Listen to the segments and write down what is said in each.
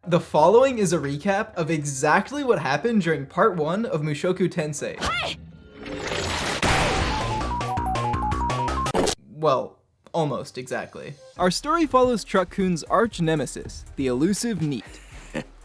The following is a recap of exactly what happened during part 1 of Mushoku Tensei. Hey! Well, almost exactly. Our story follows Truck-kun's arch nemesis, the elusive Neat.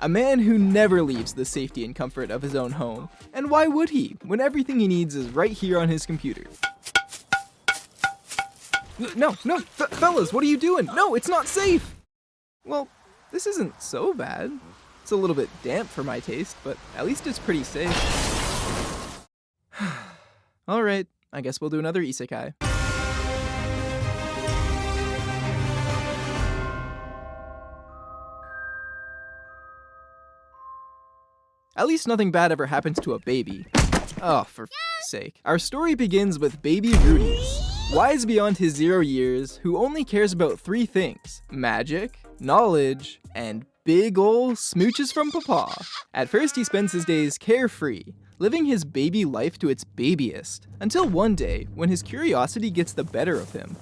A man who never leaves the safety and comfort of his own home. And why would he, when everything he needs is right here on his computer? No, fellas, what are you doing? No, it's not safe! Well, this isn't so bad. It's a little bit damp for my taste, but at least it's pretty safe. Alright, I guess we'll do another isekai. At least nothing bad ever happens to a baby. Oh, for f***'s sake. Our story begins with baby Rudeus, wise beyond his 0 years, who only cares about 3 things: magic, knowledge, and big ol' smooches from papa. At first he spends his days carefree, living his baby life to its babiest, until one day when his curiosity gets the better of him.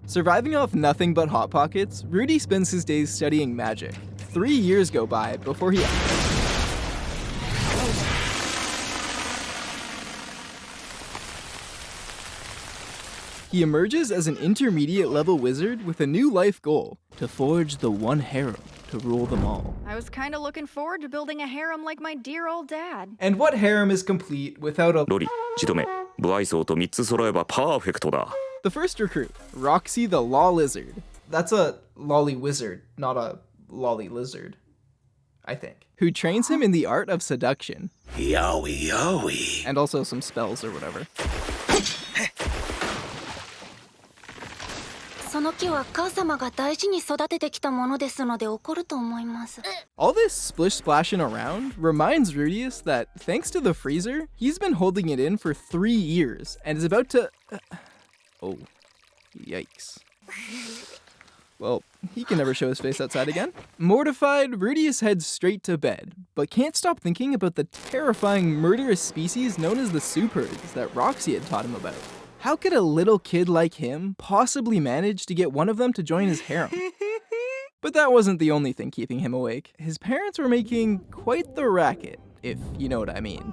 Surviving off nothing but Hot Pockets, Rudy spends his days studying magic. 3 years go by before he emerges as an intermediate level wizard with a new life goal: to forge the one harem to rule them all. I was kinda looking forward to building a harem like my dear old dad. And what harem is complete without a Rudy, 仕留め、無愛想と3つ揃えばパーフェクトだ。 The first recruit, Roxy the Law Lizard. That's a lolly wizard, not a lolly lizard, I think. Who trains him in the art of seduction. Yowie yowie. And also some spells or whatever. All this splish-splashing around reminds Rudeus that, thanks to the freezer, he's been holding it in for 3 years and is about to... Oh, yikes. Well, he can never show his face outside again. Mortified, Rudeus heads straight to bed, but can't stop thinking about the terrifying murderous species known as the Superds that Roxy had taught him about. How could a little kid like him possibly manage to get one of them to join his harem? But that wasn't the only thing keeping him awake. His parents were making quite the racket, if you know what I mean.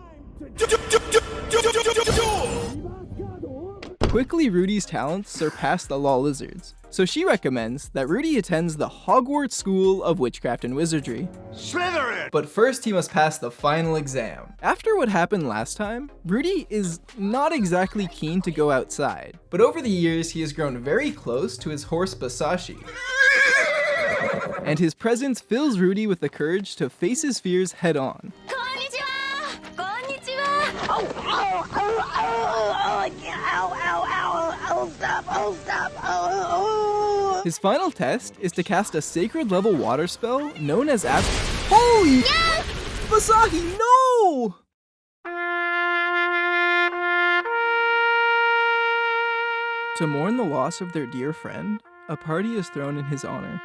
Quickly, Rudy's talents surpass the Law Lizard's, so she recommends that Rudy attends the Hogwarts School of Witchcraft and Wizardry. Slytherin! But first he must pass the final exam. After what happened last time, Rudy is not exactly keen to go outside, but over the years he has grown very close to his horse Basashi. And his presence fills Rudy with the courage to face his fears head on. His final test is to cast a sacred level water spell known as Holy! Yes! Basahi, no! To mourn the loss of their dear friend, a party is thrown in his honor.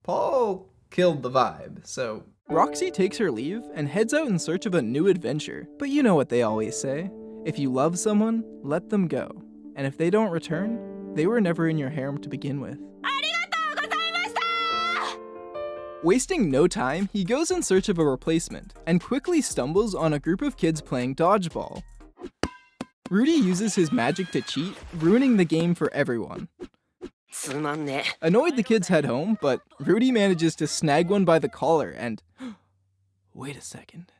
Paul killed the vibe, so Roxy takes her leave and heads out in search of a new adventure. But you know what they always say: if you love someone, let them go. And if they don't return, they were never in your harem to begin with. Wasting no time, he goes in search of a replacement and quickly stumbles on a group of kids playing dodgeball. Rudy uses his magic to cheat, ruining the game for everyone. Annoyed, the kids head home, but Rudy manages to snag one by the collar and... Wait a second.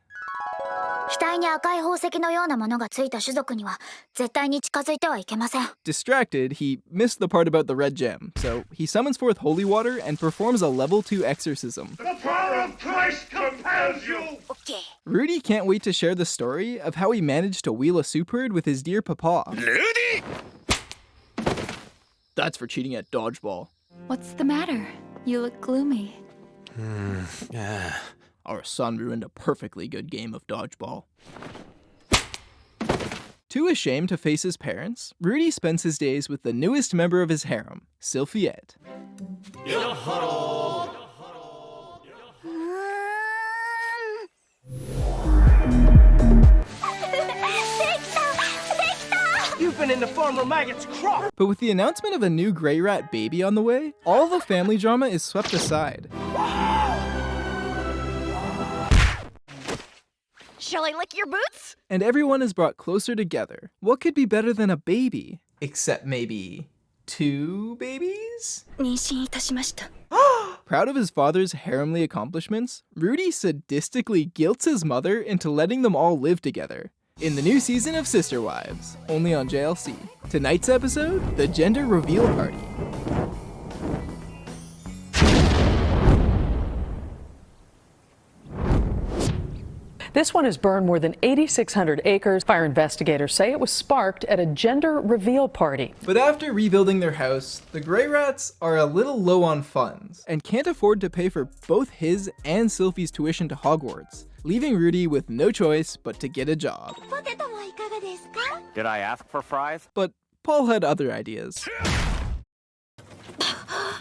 Distracted, he missed the part about the red gem, so he summons forth holy water and performs a level 2 exorcism. The power of Christ compels you! Okay. Rudy can't wait to share the story of how he managed to wheel a Superd with his dear papa. Rudy! That's for cheating at dodgeball. What's the matter? You look gloomy. Our son ruined a perfectly good game of dodgeball. Too ashamed to face his parents, Rudy spends his days with the newest member of his harem, Sylphiette. in the farmer maggot's crop. But with the announcement of a new gray rat baby on the way, all the family drama is swept aside. Shall I lick your boots? And everyone is brought closer together. What could be better than a baby? Except maybe 2 babies? 妊娠いたしました。 Proud of his father's haremly accomplishments, Rudy sadistically guilts his mother into letting them all live together. In the new season of Sister Wives, only on JLC. Tonight's episode, the gender reveal party. This one has burned more than 8,600 acres. Fire investigators say it was sparked at a gender reveal party. But after rebuilding their house, the Grey Rats are a little low on funds and can't afford to pay for both his and Sylphie's tuition to Hogwarts, leaving Rudy with no choice but to get a job. ポテトはいかがですか? Did I ask for fries? But Paul had other ideas.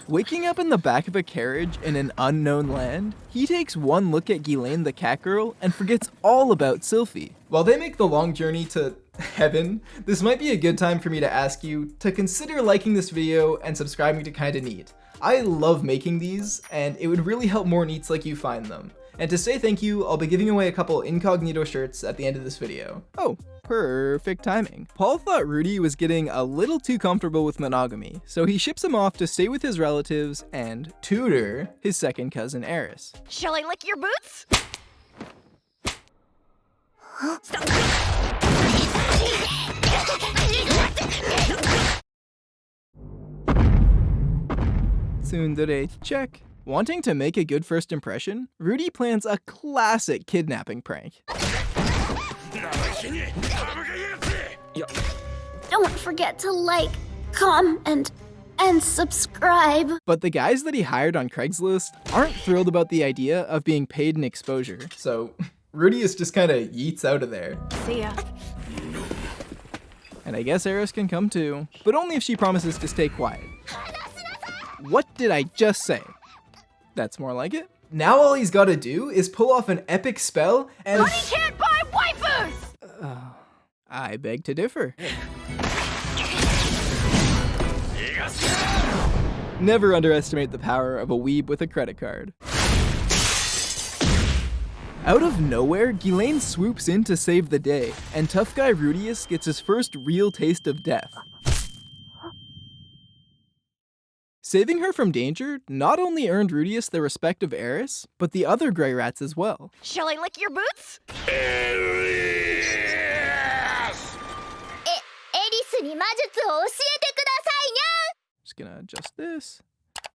Waking up in the back of a carriage in an unknown land, he takes one look at Ghislaine the cat girl and forgets all about Sylphie. While they make the long journey to heaven, this might be a good time for me to ask you to consider liking this video and subscribing to Kinda Neat. I love making these, and it would really help more neats like you find them. And to say thank you, I'll be giving away a couple incognito shirts at the end of this video. Oh, perfect timing. Paul thought Rudy was getting a little too comfortable with monogamy, so he ships him off to stay with his relatives and tutor his second cousin Eris. Shall I lick your boots? Tsundere check. Wanting to make a good first impression, Rudy plans a classic kidnapping prank. Don't forget to like, comment, and subscribe. But the guys that he hired on Craigslist aren't thrilled about the idea of being paid in exposure, so Rudeus just kinda yeets out of there. See ya. And I guess Eris can come too, but only if she promises to stay quiet. What did I just say? That's more like it. Now all he's gotta do is pull off an epic spell and— Money can't buy waifus! I beg to differ. Never underestimate the power of a weeb with a credit card. Out of nowhere, Ghislaine swoops in to save the day, and tough guy Rudeus gets his first real taste of death. Saving her from danger not only earned Rudeus the respect of Eris, but the other Grey Rats as well. Shall I lick your boots? Eris! エリスに魔術を教えてくださいにゃ. Just gonna adjust this.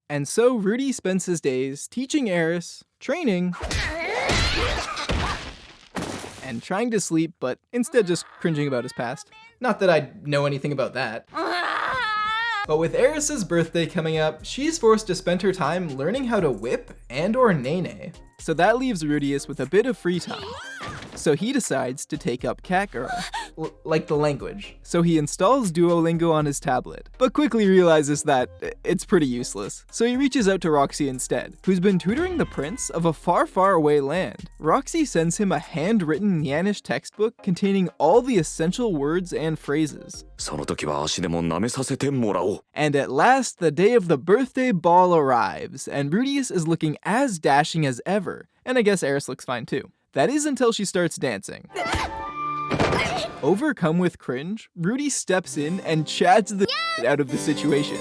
And so Rudy spends his days teaching Eris, training, and trying to sleep, but instead just cringing about his past. Not that I know anything about that. But with Eris's birthday coming up, she's forced to spend her time learning how to whip and or nene. So that leaves Rudeus with a bit of free time. So he decides to take up Catgirl, like the language. So he installs Duolingo on his tablet, but quickly realizes that it's pretty useless. So he reaches out to Roxy instead, who's been tutoring the prince of a far, far away land. Roxy sends him a handwritten Nyanish textbook containing all the essential words and phrases. その時は足でも舐めさせてもらおう。 And at last, the day of the birthday ball arrives, and Rudeus is looking as dashing as ever. And I guess Eris looks fine too. That is until she starts dancing. Overcome with cringe, Rudy steps in and chads the out of the situation.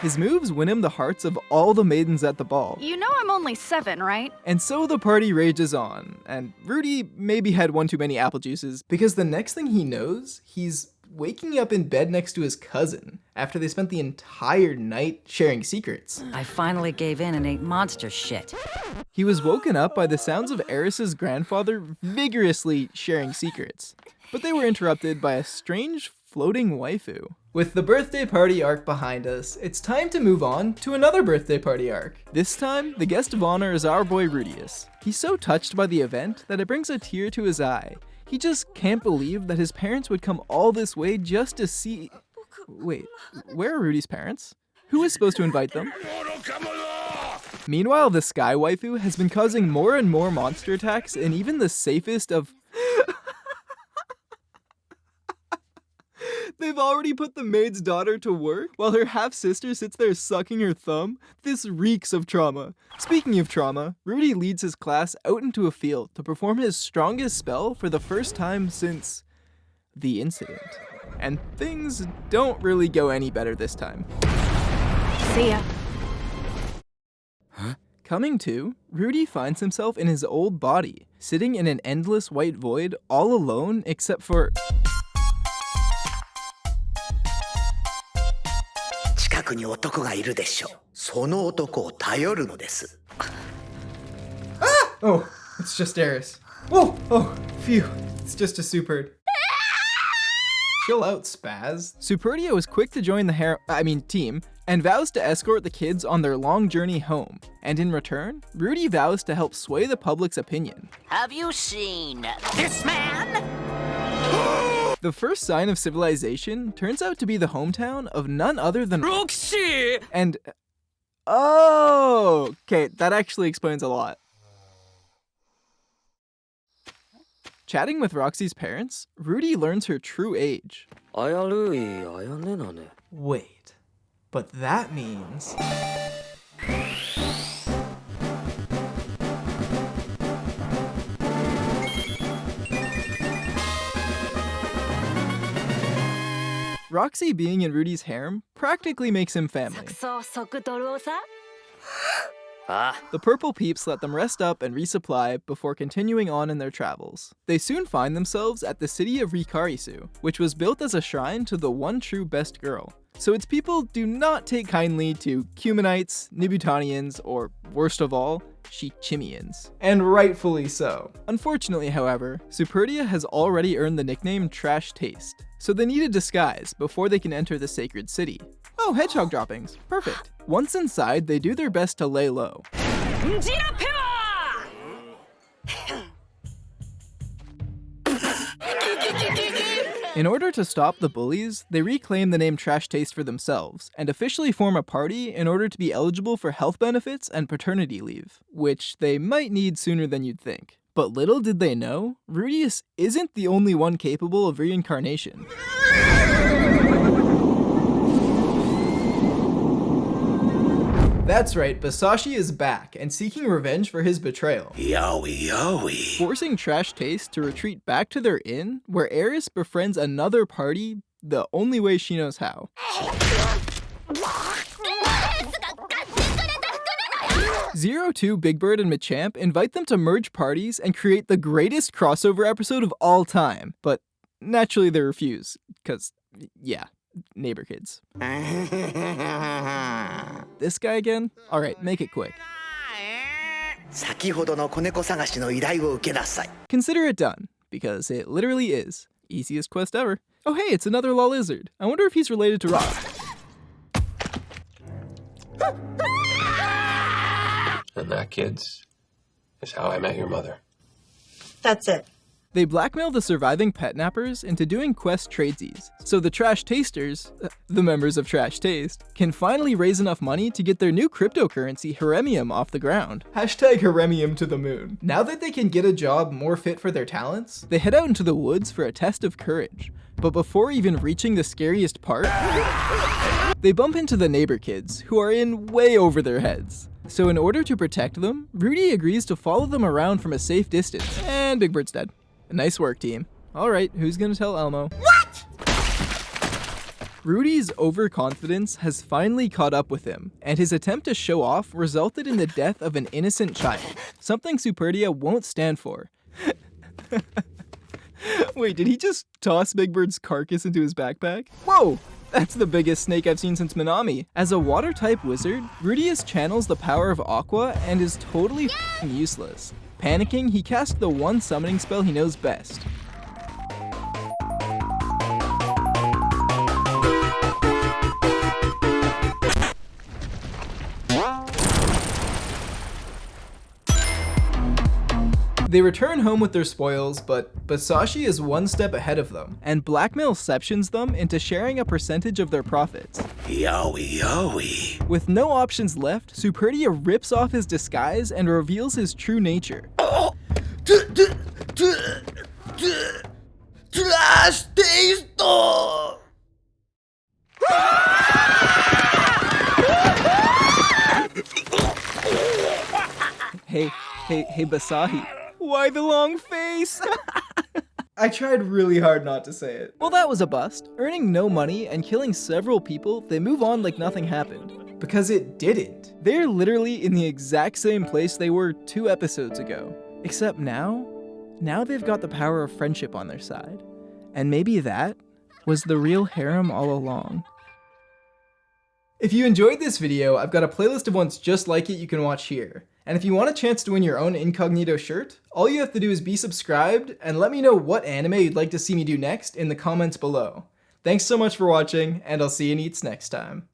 His moves win him the hearts of all the maidens at the ball. You know I'm only 7, right? And so the party rages on, and Rudy maybe had one too many apple juices, because the next thing he knows, he's waking up in bed next to his cousin after they spent the entire night sharing secrets. I finally gave in and ate monster shit. He was woken up by the sounds of Eris's grandfather vigorously sharing secrets, but they were interrupted by a strange floating waifu. With the birthday party arc behind us, it's time to move on to another birthday party arc. This time, the guest of honor is our boy Rudeus. He's so touched by the event that it brings a tear to his eye. He just can't believe that his parents would come all this way just to see... Wait, where are Rudy's parents? Who is supposed to invite them? Meanwhile, the Sky Waifu has been causing more and more monster attacks in even the safest of... They've already put the maid's daughter to work while her half-sister sits there sucking her thumb? This reeks of trauma. Speaking of trauma, Rudy leads his class out into a field to perform his strongest spell for the first time since... the incident. And things don't really go any better this time. See ya. Coming to, Rudy finds himself in his old body, sitting in an endless white void, all alone except for... Oh, it's just Eris. Whoa! Oh, phew. It's just a Superd. Chill out, Spaz. Superdia was quick to join the team, and vows to escort the kids on their long journey home. And in return, Rudy vows to help sway the public's opinion. Have you seen this man? The first sign of civilization turns out to be the hometown of none other than Roxy! And... oh! Okay, that actually explains a lot. Chatting with Roxy's parents, Rudy learns her true age. Wait, but that means... Roxy being in Rudy's harem practically makes him family. The purple peeps let them rest up and resupply before continuing on in their travels. They soon find themselves at the city of Rikarisu, which was built as a shrine to the one true best girl. So its people do not take kindly to Cumanites, Nibutanians, or worst of all, Shichimians. And rightfully so. Unfortunately, however, Superdia has already earned the nickname Trash Taste, so they need a disguise before they can enter the sacred city. Oh, hedgehog droppings. Perfect. Once inside, they do their best to lay low. In order to stop the bullies, they reclaim the name Trash Taste for themselves, and officially form a party in order to be eligible for health benefits and paternity leave, which they might need sooner than you'd think. But little did they know, Rudeus isn't the only one capable of reincarnation. That's right, Basashi is back and seeking revenge for his betrayal. Yowie, yowie. Forcing Trash Taste to retreat back to their inn, where Eris befriends another party the only way she knows how. 02, Big Bird, and Machamp invite them to merge parties and create the greatest crossover episode of all time. But naturally they refuse, because, yeah, neighbor kids. This guy again? Alright, make it quick. Consider it done, because it literally is. Easiest quest ever. Oh hey, it's another law lizard. I wonder if he's related to Rock. And that, kids, is how I met your mother. That's it. They blackmail the surviving pet nappers into doing quest tradesies, so the Trash Tasters, the members of Trash Taste, can finally raise enough money to get their new cryptocurrency Haremium off the ground. Hashtag Haremium to the moon. Now that they can get a job more fit for their talents, they head out into the woods for a test of courage. But before even reaching the scariest part, they bump into the neighbor kids, who are in way over their heads. So in order to protect them, Rudy agrees to follow them around from a safe distance, and Big Bird's dead. Nice work, team. Alright, who's gonna tell Elmo? What?! Rudy's overconfidence has finally caught up with him, and his attempt to show off resulted in the death of an innocent child, something Superdia won't stand for. Wait, did he just toss Big Bird's carcass into his backpack? Whoa! That's the biggest snake I've seen since Minami. As a water-type wizard, Rudeus channels the power of Aqua and is totally useless. Panicking, he casts the one summoning spell he knows best. They return home with their spoils, but Basashi is one step ahead of them, and blackmailceptions them into sharing a percentage of their profits. Yowie, yowie. With no options left, Superdia rips off his disguise and reveals his true nature. Trash taste! Hey, Basahi. Why the long face? I tried really hard not to say it. Well, that was a bust. Earning no money and killing several people, they move on like nothing happened. Because it didn't. They're literally in the exact same place they were 2 episodes ago. Except now they've got the power of friendship on their side. And maybe that was the real harem all along. If you enjoyed this video, I've got a playlist of ones just like it you can watch here. And if you want a chance to win your own incognito shirt, all you have to do is be subscribed and let me know what anime you'd like to see me do next in the comments below. Thanks so much for watching, and I'll see you neats next time.